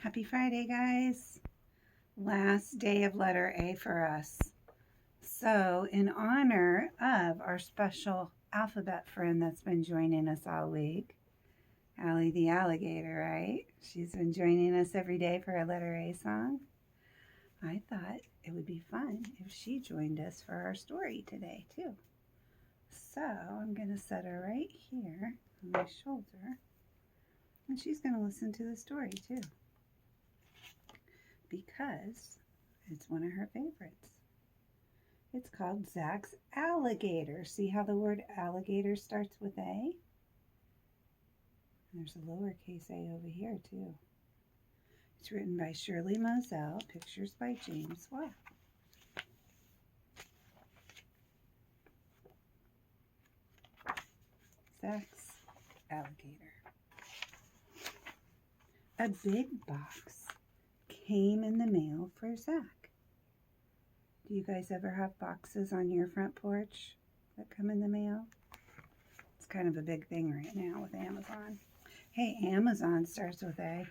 Happy Friday, guys. Last day of letter A for us. So, in honor of our special alphabet friend that's been joining us all week, Allie the Alligator, right? She's been joining us every day for a letter A song. I thought it would be fun if she joined us for our story today, too. So, I'm going to set her right here on my shoulder, and she's going to listen to the story, too, because it's one of her favorites. It's called Zach's Alligator. See how the word alligator starts with A? There's a lowercase a over here, too. It's written by Shirley Moselle, pictures by James Watt. Zach's Alligator. A big box came in the mail for Zach. Do you guys ever have boxes on your front porch that come in the mail? It's kind of a big thing right now with Amazon. Hey, Amazon starts with A.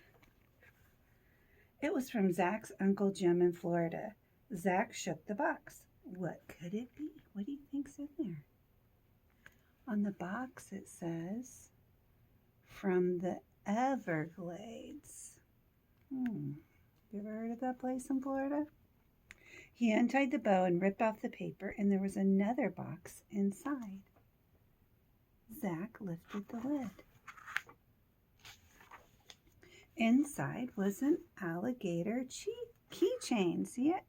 It was from Zach's Uncle Jim in Florida. Zach shook the box. What could it be? What do you think's in there? On the box it says, from the Everglades. You ever heard of that place in Florida? He untied the bow and ripped off the paper, and there was another box inside. Zach lifted the lid. Inside was an alligator keychain. See it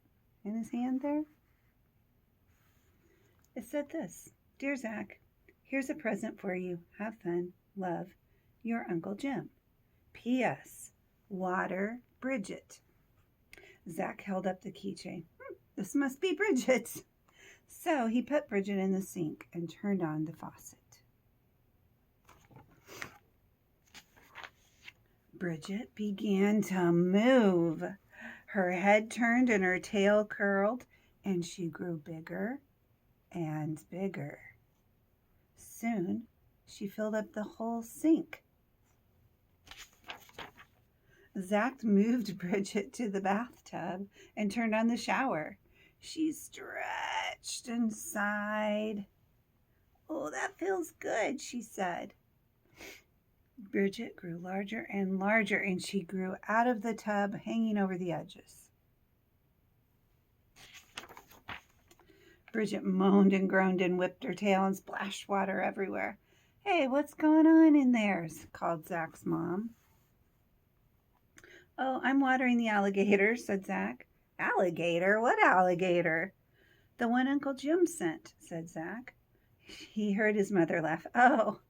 in his hand there? It said this: Dear Zach, here's a present for you. Have fun. Love, your Uncle Jim. P.S. Water, Bridget. Zach held up the keychain. This must be Bridget's. So he put Bridget in the sink and turned on the faucet. Bridget began to move. Her head turned and her tail curled, and she grew bigger and bigger. Soon, she filled up the whole sink. Zach moved Bridget to the bathtub and turned on the shower. She stretched and sighed. Oh, that feels good, she said. Bridget grew larger and larger, and she grew out of the tub, hanging over the edges. Bridget moaned and groaned and whipped her tail and splashed water everywhere. Hey, what's going on in there? Called Zach's mom. Oh, I'm watering the alligator, said Zach. Alligator? What alligator? The one Uncle Jim sent, said Zach. He heard his mother laugh. Oh,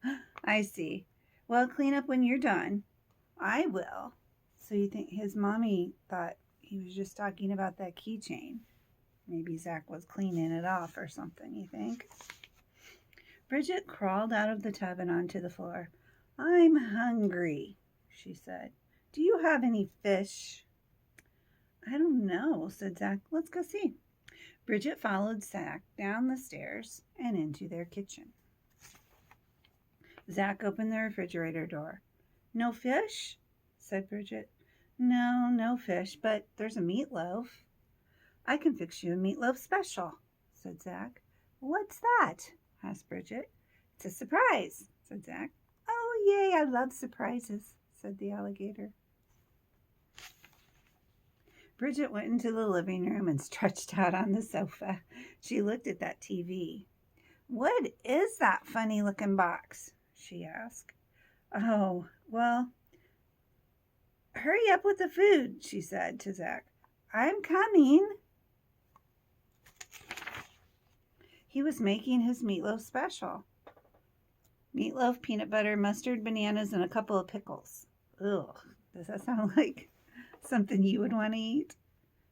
I see. Well, clean up when you're done. I will. So you think his mommy thought he was just talking about that keychain? Maybe Zach was cleaning it off or something, you think? Bridget crawled out of the tub and onto the floor. I'm hungry, she said. Do you have any fish? I don't know, said Zach. Let's go see. Bridget followed Zach down the stairs and into their kitchen. Zach opened the refrigerator door. No fish? Said Bridget. No, no fish, but there's a meatloaf. I can fix you a meatloaf special, said Zach. What's that? Asked Bridget. It's a surprise, said Zach. Oh, yay, I love surprises, said the alligator. Bridget went into the living room and stretched out on the sofa. She looked at that TV. What is that funny-looking box? She asked. Oh, well, hurry up with the food, she said to Zach. I'm coming. He was making his meatloaf special. Meatloaf, peanut butter, mustard, bananas, and a couple of pickles. Ugh, does that sound like something you would want to eat?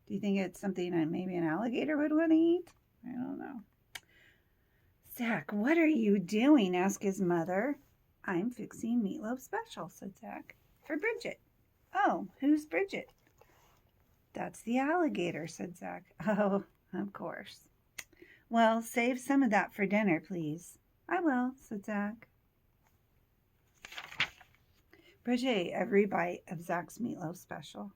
Do you think it's something maybe an alligator would want to eat? I don't know. Zach, what are you doing? Asked his mother. I'm fixing meatloaf special, said Zach. For Bridget. Oh, who's Bridget? That's the alligator, said Zach. Oh, of course. Well, save some of that for dinner, please. I will, said Zach. Bridget ate every bite of Zach's meatloaf special.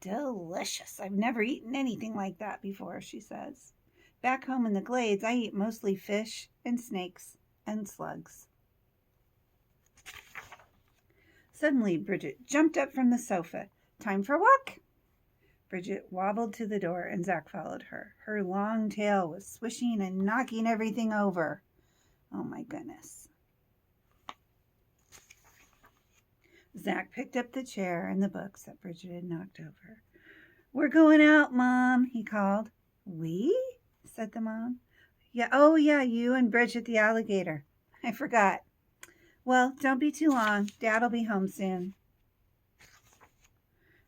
Delicious. I've never eaten anything like that before, she says. Back home in the glades, I eat mostly fish and snakes and slugs. Suddenly, Bridget jumped up from the sofa. Time for a walk. Bridget wobbled to the door and Zach followed her. Her long tail was swishing and knocking everything over. Oh my goodness. Zach picked up the chair and the books that Bridget had knocked over. We're going out, Mom, he called. We? Said the mom. Yeah, you and Bridget the alligator. I forgot. Well, don't be too long. Dad'll be home soon.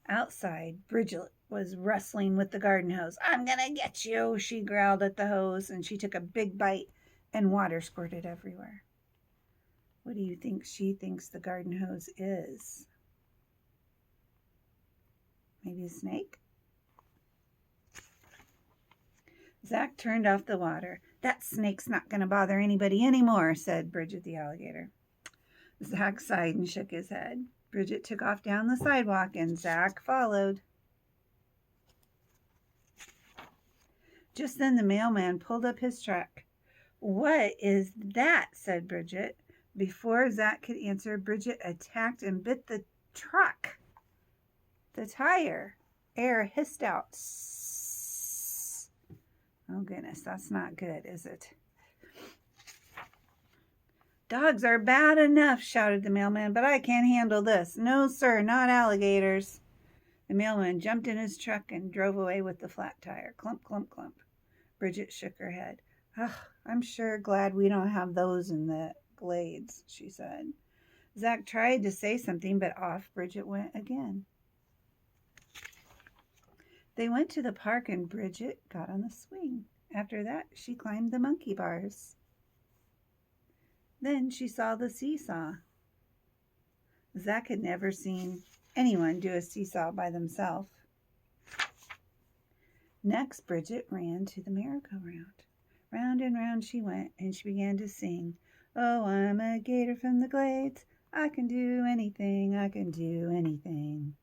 Outside, Bridget was wrestling with the garden hose. I'm gonna get you, she growled at the hose, and she took a big bite, and water squirted everywhere. What do you think she thinks the garden hose is? Maybe a snake? Zach turned off the water. That snake's not going to bother anybody anymore, said Bridget the alligator. Zach sighed and shook his head. Bridget took off down the sidewalk and Zach followed. Just then the mailman pulled up his truck. What is that? Said Bridget. Before Zach could answer, Bridget attacked and bit the truck. The tire. Air hissed out. Oh goodness, that's not good, is it? Dogs are bad enough, shouted the mailman, but I can't handle this. No, sir, not alligators. The mailman jumped in his truck and drove away with the flat tire. Clump, clump, clump. Bridget shook her head. I'm sure glad we don't have those in the glades, she said. Zach tried to say something, but off Bridget went again. They went to the park and Bridget got on the swing. After that, she climbed the monkey bars. Then she saw the seesaw. Zach had never seen anyone do a seesaw by themselves. Next, Bridget ran to the merry-go-round. Round and round she went, and she began to sing, Oh, I'm a gator from the glades. I can do anything, I can do anything.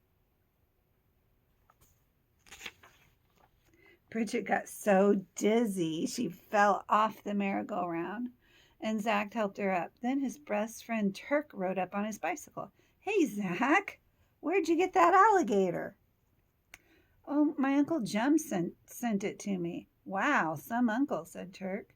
Bridget got so dizzy she fell off the merry-go-round, and Zach helped her up. Then his best friend Turk rode up on his bicycle. Hey, Zach, where'd you get that alligator? Oh, my Uncle Jum sent it to me. Wow, some uncle, said Turk.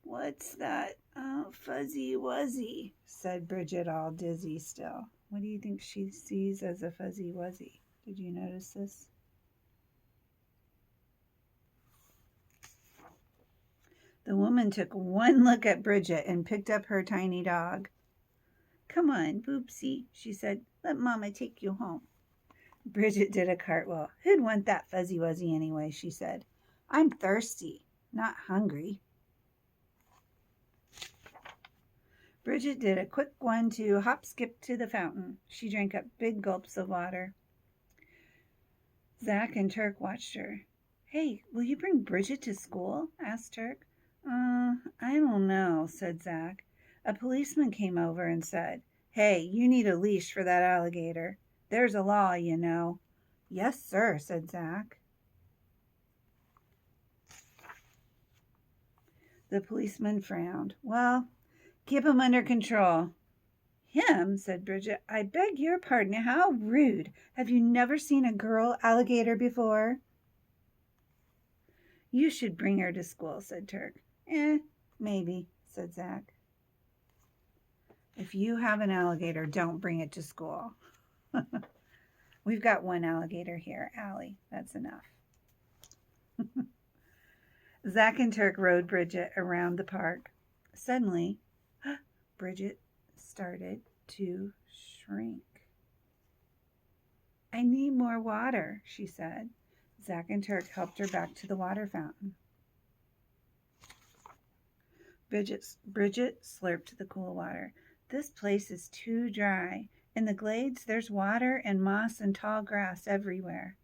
What's that? Oh, fuzzy wuzzy, said Bridget, all dizzy still. What do you think she sees as a fuzzy wuzzy? Did you notice this? The woman took one look at Bridget and picked up her tiny dog. Come on, Boopsie, she said. Let Mama take you home. Bridget did a cartwheel. Who'd want that fuzzy wuzzy anyway, she said. I'm thirsty, not hungry. Bridget did a quick 1-2 hop skip to the fountain. She drank up big gulps of water. Zach and Turk watched her. Hey, will you bring Bridget to school? Asked Turk. I don't know, said Zach. A policeman came over and said, Hey, you need a leash for that alligator. There's a law, you know. Yes, sir, said Zach. The policeman frowned. Well, keep him under control. Him, said Bridget. I beg your pardon. How rude. Have you never seen a girl alligator before? You should bring her to school, said Turk. Maybe, said Zach. If you have an alligator, don't bring it to school. We've got one alligator here, Allie. That's enough. Zach and Turk rode Bridget around the park. Suddenly, Bridget started to shrink. I need more water, she said. Zach and Turk helped her back to the water fountain. Bridget slurped the cool water. This place is too dry. In the glades, there's water and moss and tall grass everywhere.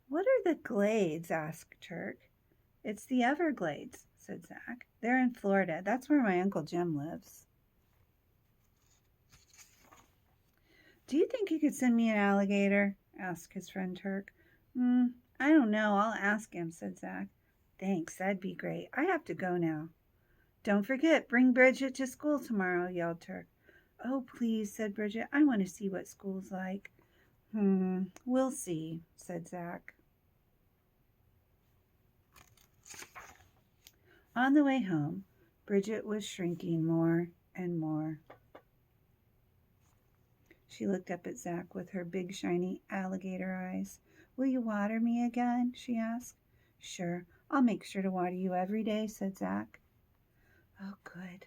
What are the glades? Asked Turk. It's the Everglades, said Zach. They're in Florida. That's where my Uncle Jim lives. Do you think you could send me an alligator? Asked his friend Turk. I don't know. I'll ask him, said Zach. Thanks, that'd be great. I have to go now. Don't forget, bring Bridget to school tomorrow, yelled Turk. Oh, please, said Bridget. I want to see what school's like. We'll see, said Zach. On the way home, Bridget was shrinking more and more. She looked up at Zach with her big, shiny alligator eyes. Will you water me again? She asked. Sure, I'll make sure to water you every day, said Zach. Oh, good.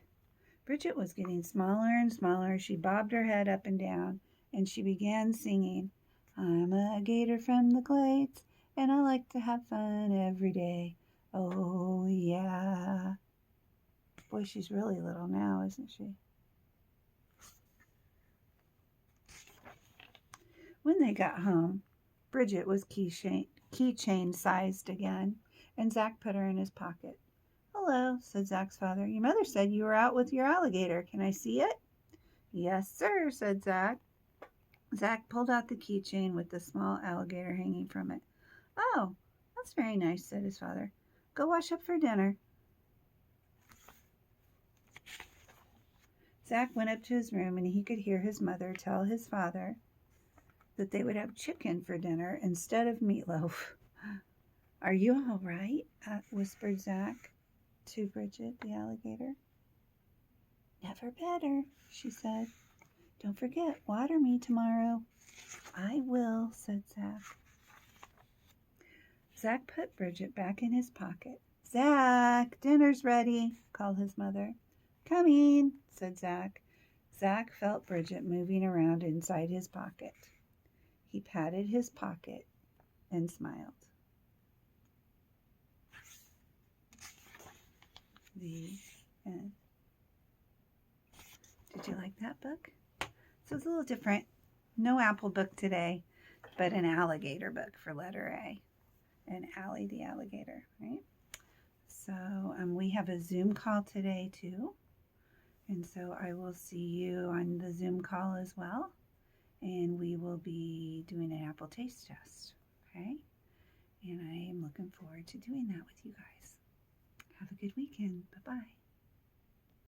Bridget was getting smaller and smaller. She bobbed her head up and down, and she began singing, I'm a gator from the glades, and I like to have fun every day. Oh, yeah. Boy, she's really little now, isn't she? When they got home, Bridget was keychain sized again, and Zach put her in his pocket. Hello, said Zach's father. Your mother said you were out with your alligator. Can I see it? Yes, sir, said Zach. Zach pulled out the keychain with the small alligator hanging from it. Oh, that's very nice, said his father. Go wash up for dinner. Zach went up to his room, and he could hear his mother tell his father that they would have chicken for dinner instead of meatloaf. Are you all right? Whispered Zach to Bridget, the alligator. Never better, she said. Don't forget, water me tomorrow. I will, said Zach. Zach put Bridget back in his pocket. Zach, dinner's ready, called his mother. Coming, said Zach. Zach felt Bridget moving around inside his pocket. He patted his pocket and smiled. The end. Did you like that book? So it's a little different. No apple book today, but an alligator book for letter A. And Allie the alligator, right? So we have a Zoom call today too. And so I will see you on the Zoom call as well. And we will be doing an apple taste test, okay? And I am looking forward to doing that with you guys. Have a good weekend. Bye-bye.